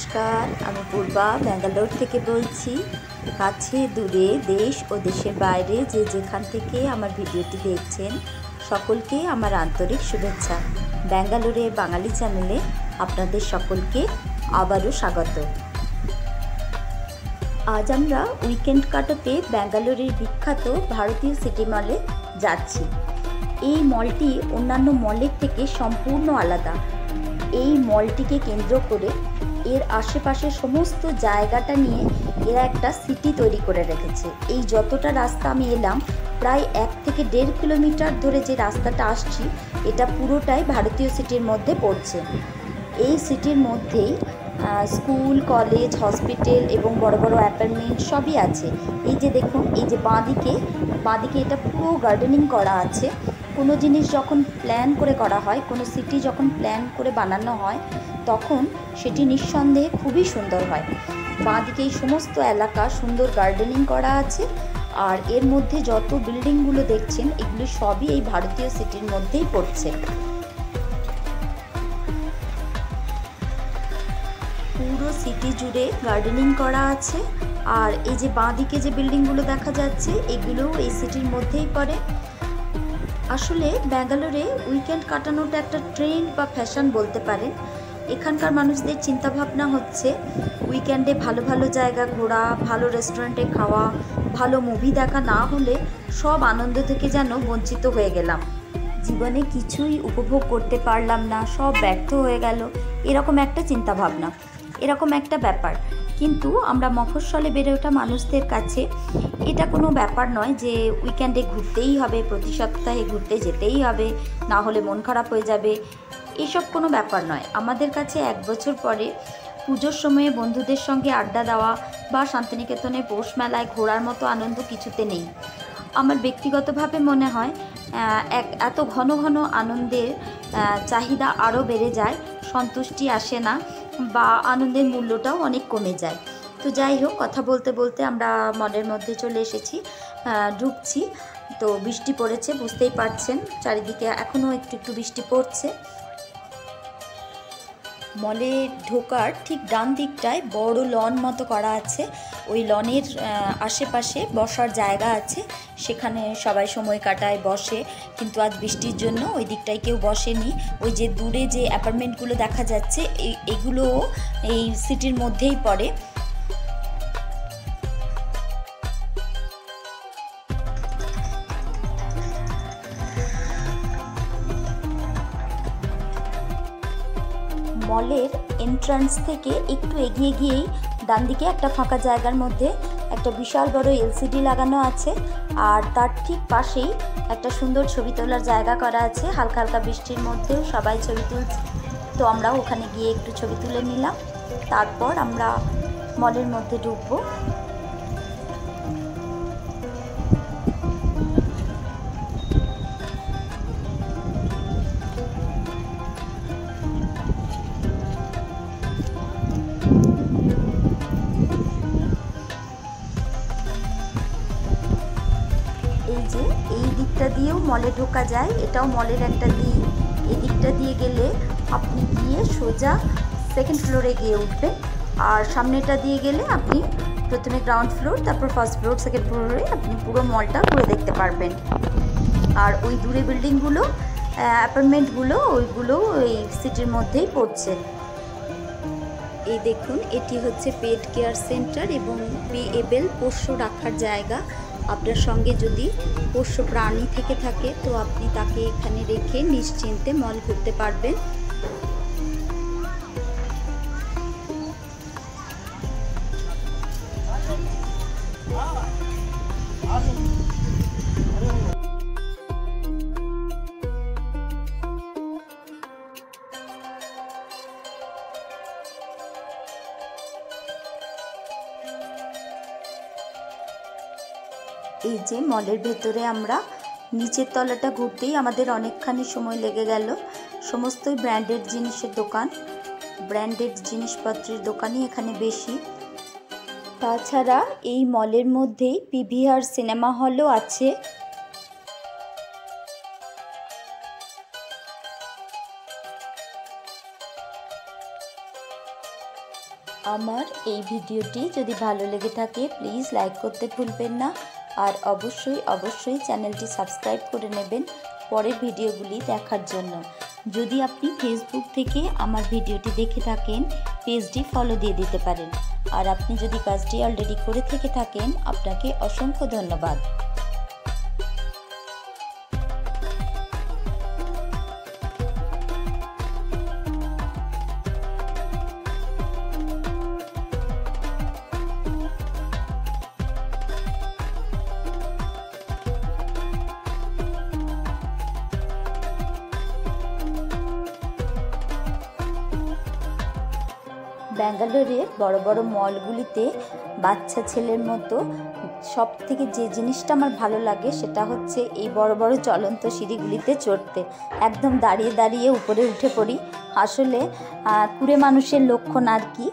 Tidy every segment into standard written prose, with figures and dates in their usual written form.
নমস্কার, আমি পূর্বা ব্যাঙ্গালোর থেকে বলছি। কাছে দূরে দেশ ও দেশের বাইরে যে যেখান থেকে আমার ভিডিওটি দেখছেন সকলকে আমার আন্তরিক শুভেচ্ছা। ব্যাঙ্গালোরে বাঙালি চ্যানেলে আপনাদের সকলকে আবারও স্বাগত। আজ আমরা উইকেন্ড কাটাতে ব্যাঙ্গালোরের বিখ্যাত ভারতীয় সিটি মলে যাচ্ছি। এই মলটি অন্যান্য মলের থেকে সম্পূর্ণ আলাদা। এই মলটিকে কেন্দ্র করে এর আশেপাশে সমস্ত জায়গাটা নিয়ে এরা একটা সিটি তৈরি করে রেখেছে। এই যতটা রাস্তা আমি এলাম, প্রায় 1 থেকে 1.5 কিলোমিটার ধরে যে রাস্তাটা আসছি, এটা পুরোটাই ভারতীয় সিটির মধ্যে পড়ছে। এই সিটির মধ্যেই স্কুল, কলেজ, হসপিটাল এবং বড় বড় অ্যাপার্টমেন্ট সবই আছে। এই যে দেখুন, এই যে বাঁদিকে এটা পুরো গার্ডেনিং করা আছে। কোনো জিনিস যখন প্ল্যান করে করা হয়, কোনো সিটি যখন প্ল্যান করে বানানো হয়, তখন সেটি নিঃসন্দেহে খুবই সুন্দর হয়। বাঁদিকে এই সমস্ত এলাকা সুন্দর গার্ডেনিং করা আছে। আর এর মধ্যে যত বিল্ডিংগুলো দেখছেন, এগুলো সবই এই ভারতীয় সিটির মধ্যেই পড়ছে। পুরো সিটি জুড়ে গার্ডেনিং করা আছে। আর এই যে বাঁদিকে যে বিল্ডিংগুলো দেখা যাচ্ছে, এগুলোও এই সিটির মধ্যেই পড়ে। আসলে ব্যাঙ্গালোরে উইকেন্ড কাটানোটা একটা ট্রেন্ড বা ফ্যাশন বলতে পারেন। এখানকার মানুষদের চিন্তাভাবনা হচ্ছে উইকেন্ডে ভালো ভালো জায়গা ঘোরা, ভালো রেস্টুরেন্টে খাওয়া, ভালো মুভি দেখা না হলে সব আনন্দ থেকে যেন বঞ্চিত হয়ে গেলাম, জীবনে কিছুই উপভোগ করতে পারলাম না, সব ব্যর্থ হয়ে গেল, এরকম একটা চিন্তাভাবনা, এরকম একটা ব্যাপার। কিন্তু আমরা মফস্বলে বেড়ে ওঠা মানুষদের কাছে এটা কোনো ব্যাপার নয় যে উইকেন্ডে ঘুরতেই হবে, প্রতি সপ্তাহে ঘুরতে যেতেই হবে, না হলে মন খারাপ হয়ে যাবে, এসব কোনো ব্যাপার নয়। আমাদের কাছে 1 বছর পরে পুজোর সময়ে বন্ধুদের সঙ্গে আড্ডা দেওয়া বা শান্তিনিকেতনে পৌষ মেলায় ঘোরার মতো আনন্দ কিছুতে নেই। আমার ব্যক্তিগতভাবে মনে হয় এত ঘন ঘন আনন্দের চাহিদা আরও বেড়ে যায়, সন্তুষ্টি আসে না বা আনন্দের মূল্যটাও অনেক কমে যায়। তো যাই হোক, কথা বলতে বলতে আমরা মলের মধ্যে চলে এসেছি, ঢুকছি। তো বৃষ্টি পড়েছে, বুঝতেই পারছেন, চারিদিকে এখনও একটু একটু বৃষ্টি পড়ছে। মলে ঢোকার ঠিক ডান দিকটায় বড় লন মতো করা আছে। ওই লনের আশেপাশে বসার জায়গা আছে, সেখানে সবাই সময় কাটায়, বসে। কিন্তু আজ বৃষ্টির জন্য ওই দিকটায় কেউ বসেনি। ওই যে দূরে যে অ্যাপার্টমেন্টগুলো দেখা যাচ্ছে, এগুলোও এই সিটির মধ্যেই পড়ে। মলের এন্ট্রান্স থেকে একটু এগিয়ে গিয়েই ডান দিকে একটা ফাঁকা জায়গার মধ্যে একটা বিশাল বড় এলসিডি লাগানো আছে। আর তার ঠিক পাশেই একটা সুন্দর ছবি তোলার জায়গা করা আছে। হালকা হালকা বৃষ্টির মধ্যেও সবাই ছবি তুলছে। তো আমরাও ওখানে গিয়ে একটু ছবি তুলে নিলাম। তারপর আমরা মলের মধ্যে ঢুকবো। এই যে এই দিকটা দিয়েও মলে ঢোকা যায়, এটাও মলের একটা দিক। এই দিকটা দিয়ে গেলে আপনি গিয়ে সোজা 2nd ফ্লোরে গিয়ে উঠবেন। আর সামনেটা দিয়ে গেলে আপনি প্রথমে গ্রাউন্ড ফ্লোর, তারপর 1st ফ্লোর, 2nd ফ্লোরে আপনি পুরো মলটা ঘুরে দেখতে পারবেন। আর ওই দূরে বিল্ডিংগুলো, অ্যাপার্টমেন্টগুলো, ওইগুলো ওই সিটির মধ্যেই পড়ছে। এই দেখুন, এটি হচ্ছে পেট কেয়ার সেন্টার এবং পেএবেল পোষ্য রাখার জায়গা। আপনার সঙ্গে যদি পোষ্য প্রাণী থেকে থাকে, তো আপনি তাকে এখানে রেখে নিশ্চিন্তে মল ঘুরতে পারবেন। এই যে মলের ভেতরে আমরা নিচের তলাটা ঘুরতেই আমাদের অনেকখানি সময় লেগে গেল। সমস্তই ব্র্যান্ডেড জিনিসের দোকান, ব্র্যান্ডেড জিনিসপত্রের দোকানই এখানে বেশি। তাছাড়া এই মলের মধ্যেই পিভিআর সিনেমা হলও আছে। আমার এই ভিডিওটি যদি ভালো লেগে থাকে প্লিজ লাইক করতে ভুলবেন না, আর অবশ্যই চ্যানেলটি সাবস্ক্রাইব করে নেবেন পরের ভিডিওগুলি দেখার জন্য। যদি আপনি ফেসবুক থেকে আমার ভিডিওটি দেখে থাকেন পেজটি ফলো দিয়ে দিতে পারেন, আর আপনি যদি কাজটি অলরেডি করে থেকে থাকেন আপনাকে অসংখ্য ধন্যবাদ। ব্যাঙ্গালোরের বড় বড় মলগুলিতে বাচ্চা ছেলের মতো সব থেকে যে জিনিসটা আমার ভালো লাগে সেটা হচ্ছে এই বড় বড় চলন্ত সিঁড়িগুলিতে চড়তে। একদম দাঁড়িয়ে দাঁড়িয়ে উপরে উঠে পড়ি, আসলে কুড়ে মানুষের লক্ষণ আর কি।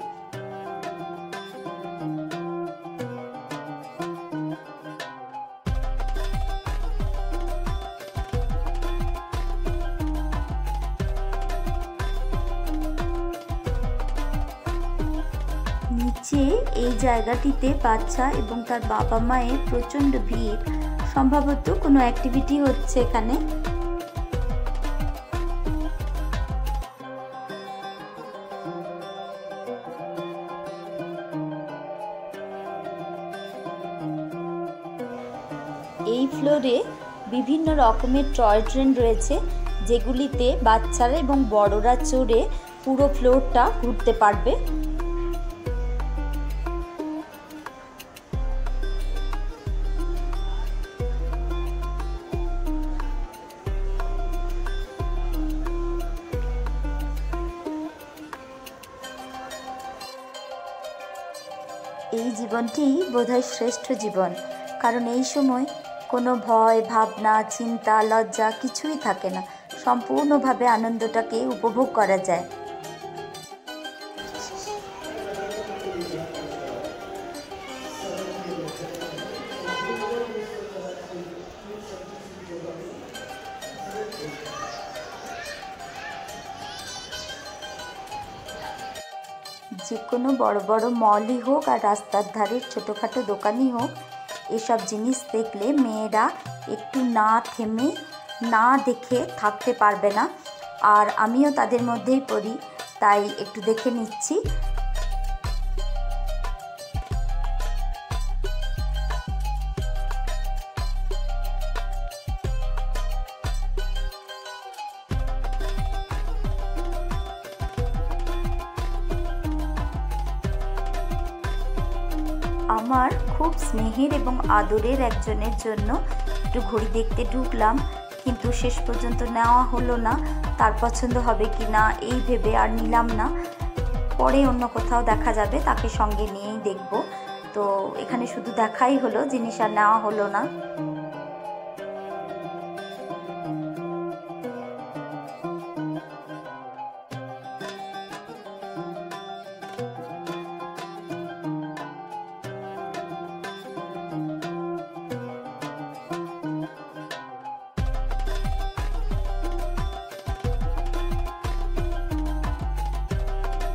নিচে এই জায়গাটিতে বাচ্চা এবং তার বাবা মায়ের প্রচণ্ড ভিড়, সম্ভবত কোনো অ্যাক্টিভিটি হচ্ছে এখানে। এই ফ্লোরে বিভিন্ন রকমের টয় ট্রেন রয়েছে, যেগুলিতে বাচ্চারা এবং বড়রা চড়ে পুরো ফ্লোরটা ঘুরতে পারবে। এই জীবনটি বোধহয় শ্রেষ্ঠ জীবন, কারণ এই সময় কোনো ভয় ভাবনা চিন্তা লজ্জা কিছুই থাকে না, সম্পূর্ণভাবে আনন্দটাকে উপভোগ করা যায়। যে কোনো বড় বড় মলই হোক আর রাস্তার ধারের ছোটোখাটো দোকানই হোক, এসব জিনিস দেখলে মেয়েরা একটু না থেমে না দেখে থাকতে পারবে না, আর আমিও তাদের মধ্যেই পড়ি, তাই একটু দেখে নিচ্ছি। আমার খুব স্নেহের এবং আদরের একজনের জন্য একটু ঘড়ি দেখতে ঢুকলাম, কিন্তু শেষ পর্যন্ত নেওয়া হলো না। তার পছন্দ হবে কি না এই ভেবে আর নিলাম না, পরে অন্য কোথাও দেখা যাবে, তাকে সঙ্গে নিয়েই দেখব। তো এখানে শুধু দেখাই হলো, জিনিস আর নেওয়া হলো না।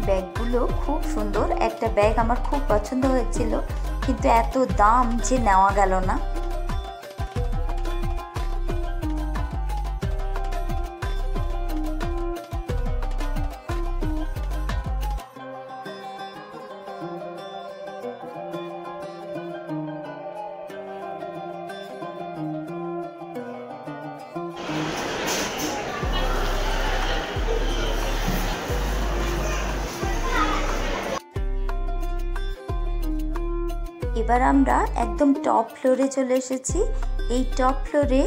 ব্যাগগুলো খুব সুন্দর, একটা ব্যাগ আমার খুব পছন্দ হয়েছিল, কিন্তু এত দাম যে নেওয়া গেল না। এবার আমরা একদম টপ ফ্লোরে চলে এসেছি। এই টপ ফ্লোরে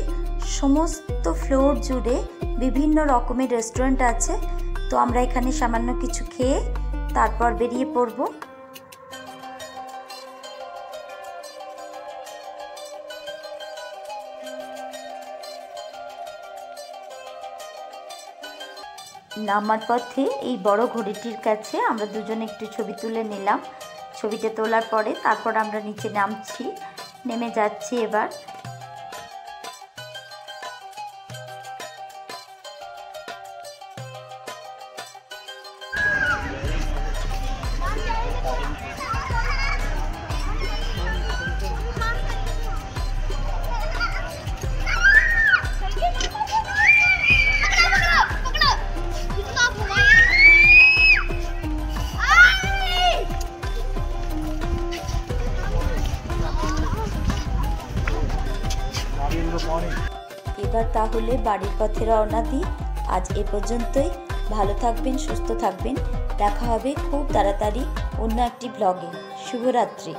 সমস্ত ফ্লোর জুড়ে বিভিন্ন রকমের রেস্টুরেন্ট আছে, তো আমরা এখানে সামান্য কিছু খেয়ে তারপর বেরিয়ে পড়ব। নামার পথে এই বড় ঘড়িটির কাছে আমরা দুজনে একটু ছবি তুলে নিলাম। ছবিটা তোলার পরে তারপর আমরা নিচে নেমে যাচ্ছি এবার। তাহলে বাড়ির পথে রওনা দিই। আজ এ পর্যন্তই। ভালো থাকবেন, সুস্থ থাকবেন। দেখা হবে খুব তাড়াতাড়ি অন্য একটি ব্লগে। শুভরাত্রি।